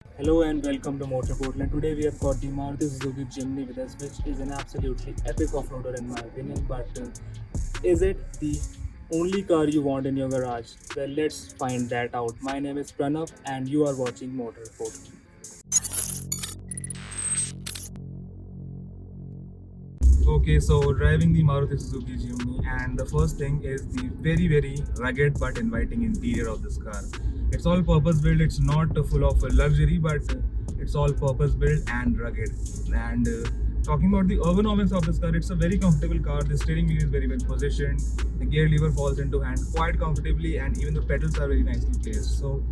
Hello and welcome to Motorport. And today we have got the Maruti Suzuki Jimny with us, which is an absolutely epic off-roader in my opinion. But is it the only car you want in your garage? Well, let's find that out. My name is Pranav, and you are watching Motorport. Okay, so driving the Maruti Suzuki Jimny, and the first thing is the very rugged but inviting interior of this car. It's all purpose built. It's not full of luxury, but it's all purpose built and rugged. And talking about the ergonomics of this car, it's a very comfortable car. The steering wheel is very well positioned. The gear lever falls into hand quite comfortably, and even the pedals are very nicely placed. So,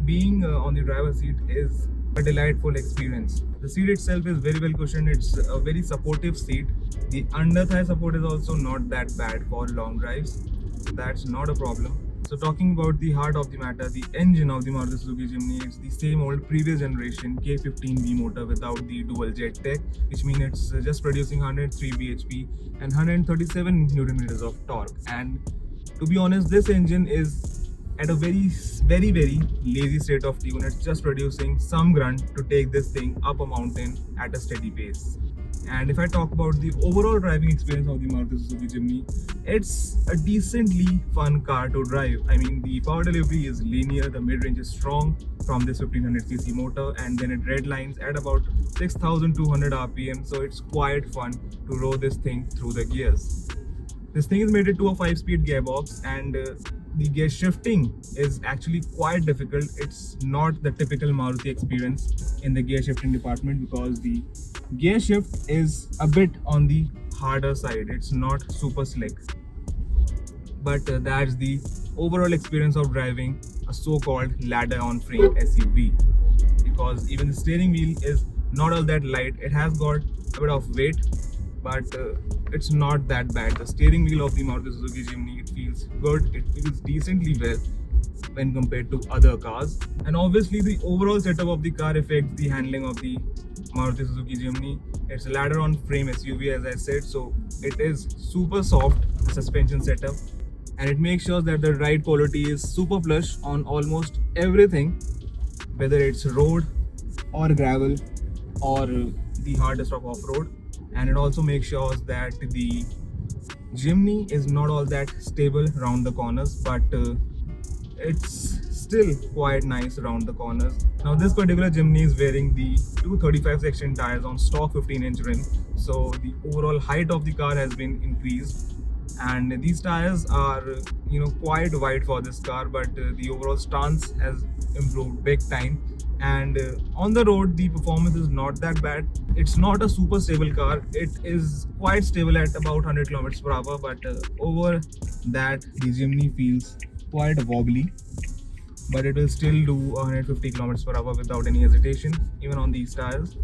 being on the driver's seat is a delightful experience. The seat itself is very well cushioned. It's a very supportive seat. The under thigh support is also not that bad for long drives. That's not a problem. So talking about the heart of the matter, the engine of the Maruti Suzuki Jimny, it's the same old previous generation K15V motor without the dual jet tech, which means it's just producing 103 bhp and 137 Newton meters of torque. And to be honest, this engine is at a very lazy state of tune. It's just producing some grunt to take this thing up a mountain at a steady pace. And if I talk about the overall driving experience of the Maruti Suzuki Jimny, it's a decently fun car to drive. I mean, the power delivery is linear, the mid-range is strong from this 1500cc motor, and then it redlines at about 6200 rpm, so it's quite fun to row this thing through the gears. This thing is mated to a 5-speed gearbox, and the gear shifting is actually quite difficult. It's not the typical Maruti experience in the gear shifting department because the gear shift is a bit on the harder side. It's not super slick, but that's the overall experience of driving a so-called ladder on frame SUV, because even the steering wheel is not all that light. It has got a bit of weight, but it's not that bad. The steering wheel of the Maruti Suzuki Jimny, it feels good, it feels decently well when compared to other cars. And obviously the overall setup of the car affects the handling of the Maruti Suzuki Jimny. It's a ladder on frame SUV, as I said, so it is super soft, the suspension setup, and it makes sure that the ride quality is super plush on almost everything, whether it's road or gravel or the hardest of off-road. And it also makes sure that the Jimny is not all that stable around the corners, but it's still quite nice around the corners. Now this particular Jimny is wearing the 235 section tires on stock 15-inch rim, so the overall height of the car has been increased, and these tires are quite wide for this car, but the overall stance has improved big time. And on the road the performance is not that bad. It's not a super stable car. It is quite stable at about 100 kilometers per hour, but over that the Jimny feels quite wobbly, but it will still do 150 kilometers per hour without any hesitation, even on these tires.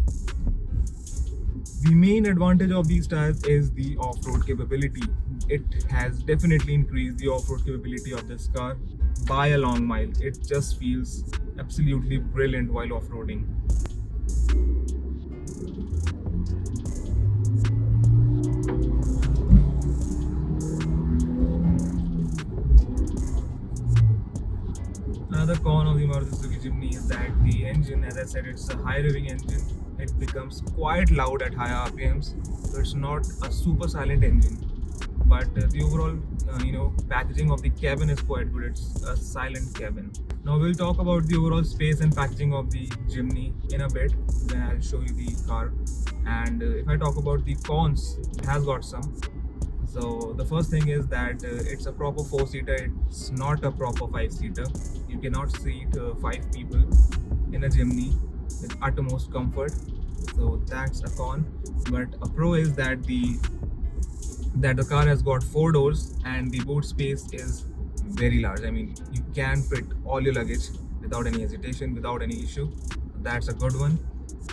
The main advantage of these tires is the off-road capability. It has definitely increased the off-road capability of this car by a long mile. It just feels absolutely brilliant while off-roading. Another con of the Maruti Suzuki Jimny is that the engine, as I said, it's a high revving engine. It becomes quite loud at higher RPMs, so it's not a super silent engine. But the overall, packaging of the cabin is quite good. It's a silent cabin. Now we'll talk about the overall space and packaging of the Jimny in a bit. Then I'll show you the car. And if I talk about the cons, it has got some. So the first thing is that it's a proper 4-seater. It's not a proper 5-seater. You cannot seat 5 people in a Jimny with utmost comfort. So that's a con. But a pro is that the car has got 4 doors and the boot space is very large. I mean, you can fit all your luggage without any hesitation, without any issue. That's a good one.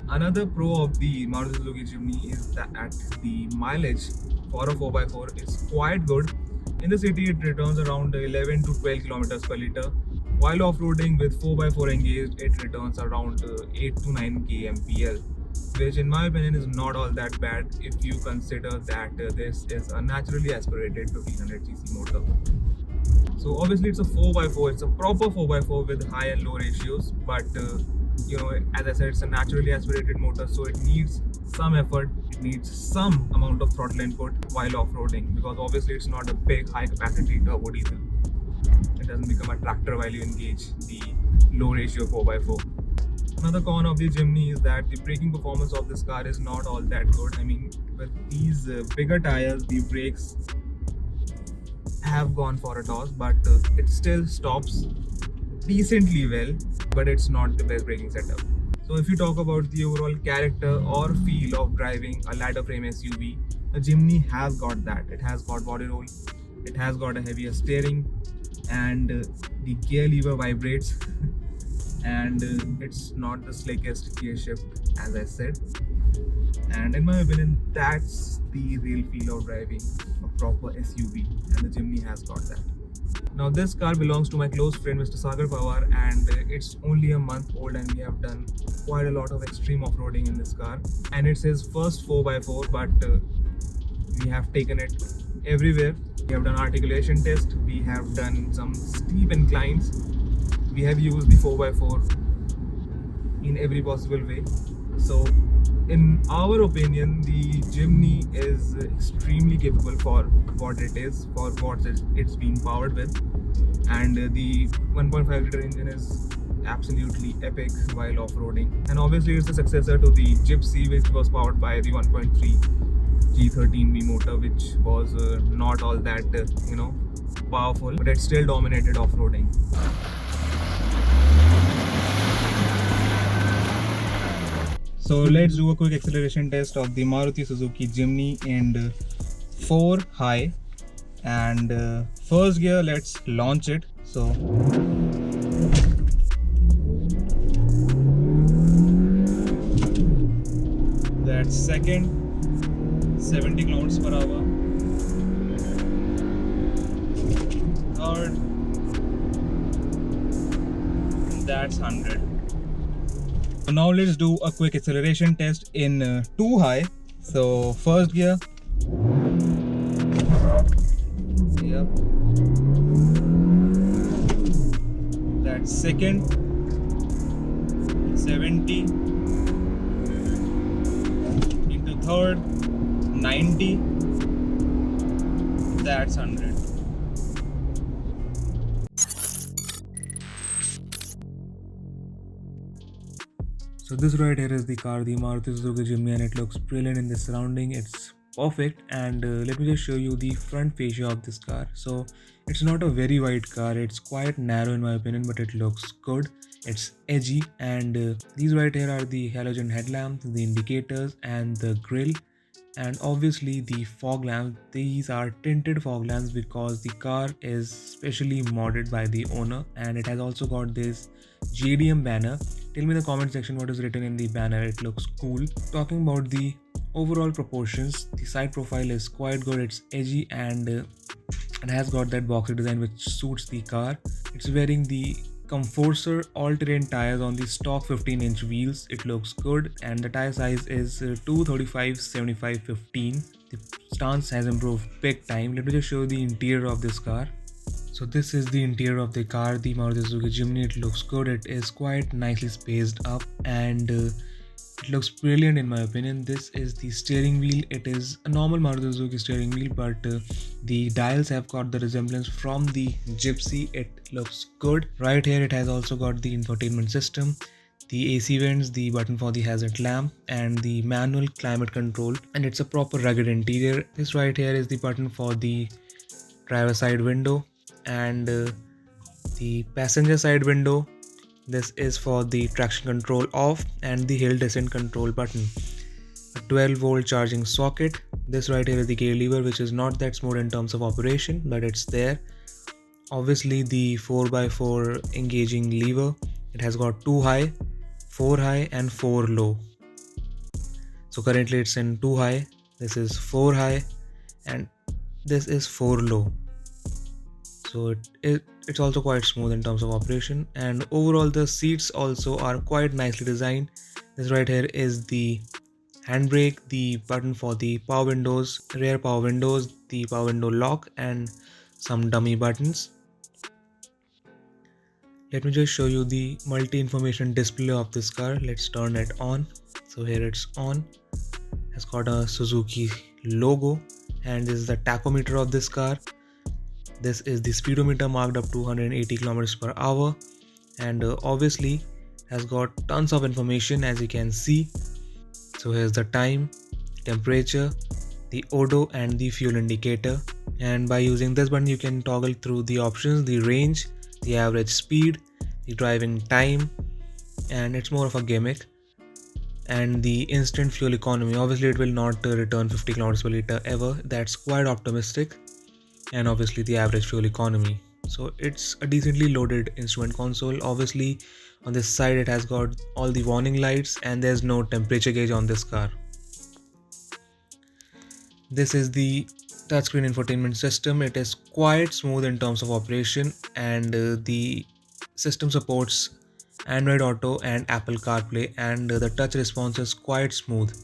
Another pro of the Maruti Suzuki Jimny is that the mileage for a 4x4 is quite good. In the city, it returns around 11 to 12 kilometers per liter. While off-roading with 4x4 engaged, it returns around 8 to 9 kmpl, which in my opinion is not all that bad if you consider that this is a naturally aspirated 1500cc motor. So obviously it's a 4x4, it's a proper 4x4 with high and low ratios, but As I said, it's a naturally aspirated motor, so it needs some effort, it needs some amount of throttle input while off-roading, because obviously it's not a big high capacity turbo diesel. It doesn't become a tractor while you engage the low ratio 4x4. Another con of the Jimny is that the braking performance of this car is not all that good. I mean, with these bigger tires, the brakes have gone for a toss, but it still stops decently well, but it's not the best braking setup. So if you talk about the overall character or feel of driving a ladder frame SUV, the Jimny has got that. It has got body roll, it has got a heavier steering, and the gear lever vibrates and it's not the slickest gear shift, as I said. And in my opinion, that's the real feel of driving a proper SUV, and the Jimny has got that. Now this car belongs to my close friend Mr. Sagar Pawar, and it's only a month old, and we have done quite a lot of extreme off-roading in this car, and it's his first 4x4, but we have taken it everywhere. We have done articulation test, we have done some steep inclines, we have used the 4x4 in every possible way. So in our opinion, the Jimny is extremely capable for what it is, for what it's being powered with, and the 1.5 liter engine is absolutely epic while off-roading. And obviously it's the successor to the Gypsy, which was powered by the 1.3 G13V motor, which was not all that powerful, but it still dominated off-roading. So let's do a quick acceleration test of the Maruti Suzuki Jimny in 4 high, and first gear, let's launch it. So that's second, 70 kilometers per hour. Third, that's 100. So now let's do a quick acceleration test in 2 high. So first gear, yep, that's second, 70, into third, 90, that's 100. So this right here is the car, the Maruti Suzuki Jimny, and it looks brilliant in the surrounding. It's perfect, and let me just show you the front fascia of this car. So it's not a very wide car, it's quite narrow in my opinion, but it looks good. It's edgy, and these right here are the halogen headlamps, the indicators, and the grille, and obviously the fog lamps. These are tinted fog lamps because the car is specially modded by the owner, and it has also got this JDM banner. Tell me in the comment section what is written in the banner. It looks cool. Talking about the overall proportions, the side profile is quite good. It's edgy, and it has got that boxy design which suits the car. It's wearing the Comforter all-terrain tires on the stock 15-inch wheels. It looks good, and the tire size is 235/75/15. The stance has improved big time. Let me just show you the interior of this car. So this is the interior of the car, the Maruti Suzuki Jimny. It looks good. It is quite nicely spaced up, and it looks brilliant in my opinion. This is the steering wheel. It is a normal Maruti Suzuki steering wheel, but the dials have got the resemblance from the Gypsy. It looks good. Right here it has also got the infotainment system, the AC vents, the button for the hazard lamp, and the manual climate control, and it's a proper rugged interior. This right here is the button for the driver side window, and the passenger side window. This is for the traction control off and the hill descent control button. A 12-volt charging socket. This right here is the gear lever, which is not that smooth in terms of operation, but it's there. Obviously the 4x4 engaging lever. It has got 2 high, 4 high, and 4 low. So currently it's in 2 high. This is 4 high, and this is 4 low. So it's also quite smooth in terms of operation, and overall the seats also are quite nicely designed. This right here is the handbrake, the button for the power windows, rear power windows, the power window lock, and some dummy buttons. Let me just show you the multi-information display of this car. Let's turn it on. So here it's on. It's got a Suzuki logo, and this is the tachometer of this car. This is the speedometer marked up to 180 kilometers per hour, and obviously has got tons of information as you can see. So here's the time, temperature, the odo and the fuel indicator. And by using this button you can toggle through the options, the range, the average speed, the driving time, and it's more of a gimmick. And the instant fuel economy, obviously it will not return 50 kilometers per liter ever, that's quite optimistic. And obviously the average fuel economy. So it's a decently loaded instrument console. Obviously on this side it has got all the warning lights, and there's no temperature gauge on this car. This is the touchscreen infotainment system. It is quite smooth in terms of operation, and the system supports Android Auto and Apple CarPlay, and the touch response is quite smooth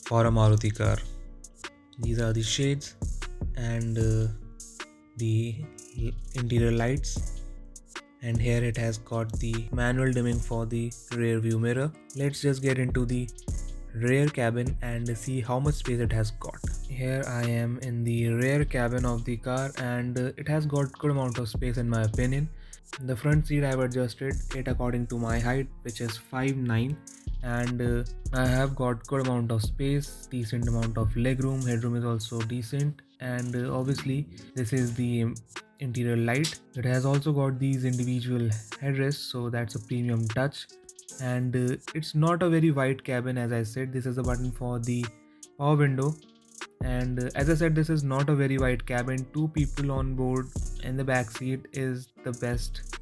for a Maruti car. These are the shades and the interior lights, and here it has got the manual dimming for the rear view mirror. Let's just get into the rear cabin and see how much space it has got. Here I am in the rear cabin of the car, and it has got good amount of space in my opinion. The front seat I've adjusted it according to my height, which is 5'9", and I have got good amount of space, decent amount of legroom. Headroom is also decent, and obviously this is the interior light. It has also got these individual headrests, so that's a premium touch. And it's not a very wide cabin. As I said, this is a button for the power window, and as I said, this is not a very wide cabin. Two people on board in the back seat is the best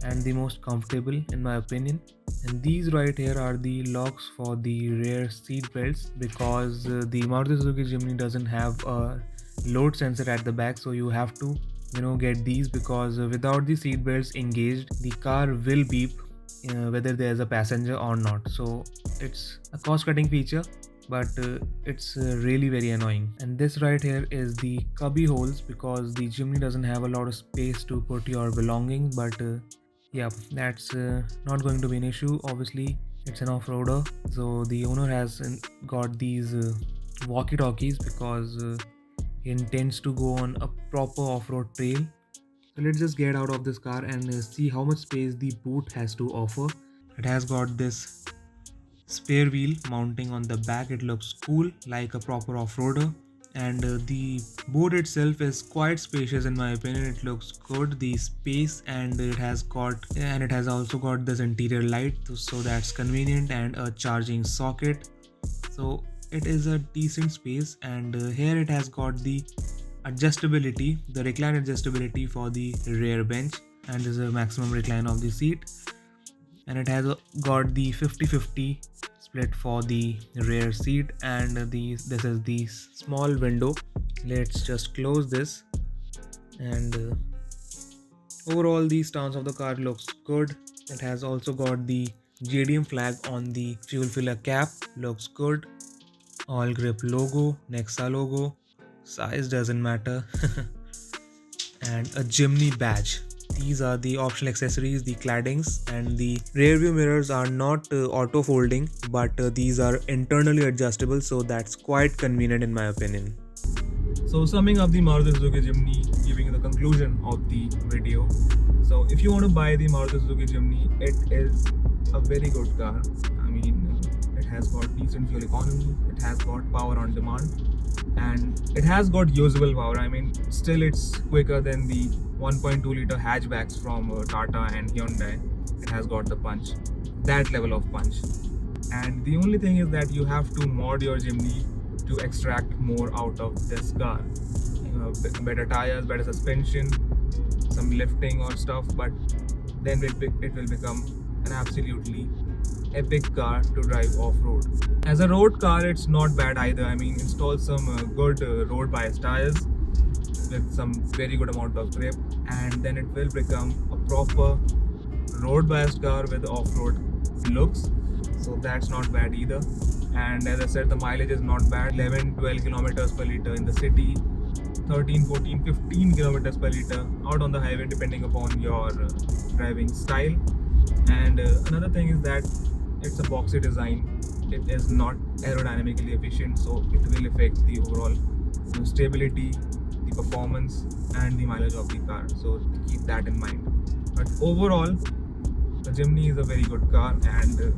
and the most comfortable in my opinion. And these right here are the locks for the rear seat belts, because the Maruti Suzuki Jimny doesn't have a load sensor at the back, so you have to get these, because without the seat belts engaged the car will beep whether there's a passenger or not. So it's a cost cutting feature, but it's really very annoying. And this right here is the cubby holes, because the Jimny doesn't have a lot of space to put your belongings, but yeah, that's not going to be an issue. Obviously it's an off-roader, so the owner has got these walkie-talkies, because he intends to go on a proper off-road trail. So let's just get out of this car and see how much space the boot has to offer. It has got this spare wheel mounting on the back. It looks cool, like a proper off-roader. And the boot itself is quite spacious in my opinion. It looks good, the space, and it has also got this interior light, so that's convenient, and a charging socket. So it is a decent space. And here it has got the recline adjustability for the rear bench, and this is a maximum recline of the seat. And it has got the 50-50 split for the rear seat, and this is the small window. Let's just close this. And overall the stance of the car looks good. It has also got the JDM flag on the fuel filler cap, looks good. All grip logo, Nexa logo, size doesn't matter. And a Jimny badge. These are the optional accessories, the claddings, and the rear view mirrors are not auto folding, but these are internally adjustable, so that's quite convenient in my opinion. So summing up the Maruti Suzuki Jimny, giving you the conclusion of the video. So if you want to buy the Maruti Suzuki Jimny, it is a very good car. I mean, it has got decent fuel economy, it has got power on demand, and it has got usable power. I mean, still it's quicker than the 1.2 liter hatchbacks from Tata and Hyundai. It has got the punch, that level of punch. And the only thing is that you have to mod your Jimny to extract more out of this car. Better tires, better suspension, some lifting or stuff, but then it will become an absolutely epic car to drive off-road. As a road car, it's not bad either. I mean, install some good road bias tires with some very good amount of grip, and then it will become a proper road biased car with off-road looks. So that's not bad either. And as I said, the mileage is not bad, 11-12 kilometers per liter in the city, 13, 14, 15 kilometers per liter out on the highway, depending upon your driving style. And another thing is that it's a boxy design. It is not aerodynamically efficient, so it will affect the overall stability, the performance, and the mileage of the car. So keep that in mind. But overall, the Jimny is a very good car, and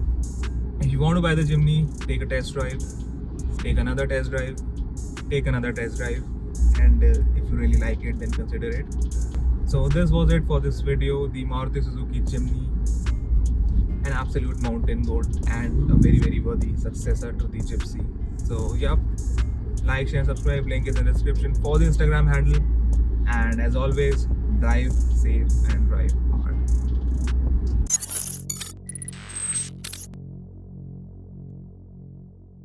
if you want to buy the Jimny, take a test drive, take another test drive, take another test drive, and if you really like it, then consider it. So this was it for this video. The Maruti Suzuki Jimny, an absolute mountain goat and a very worthy successor to the Gypsy. So yep, like, share, subscribe. Link is in the description for the Instagram handle. And as always, drive safe and drive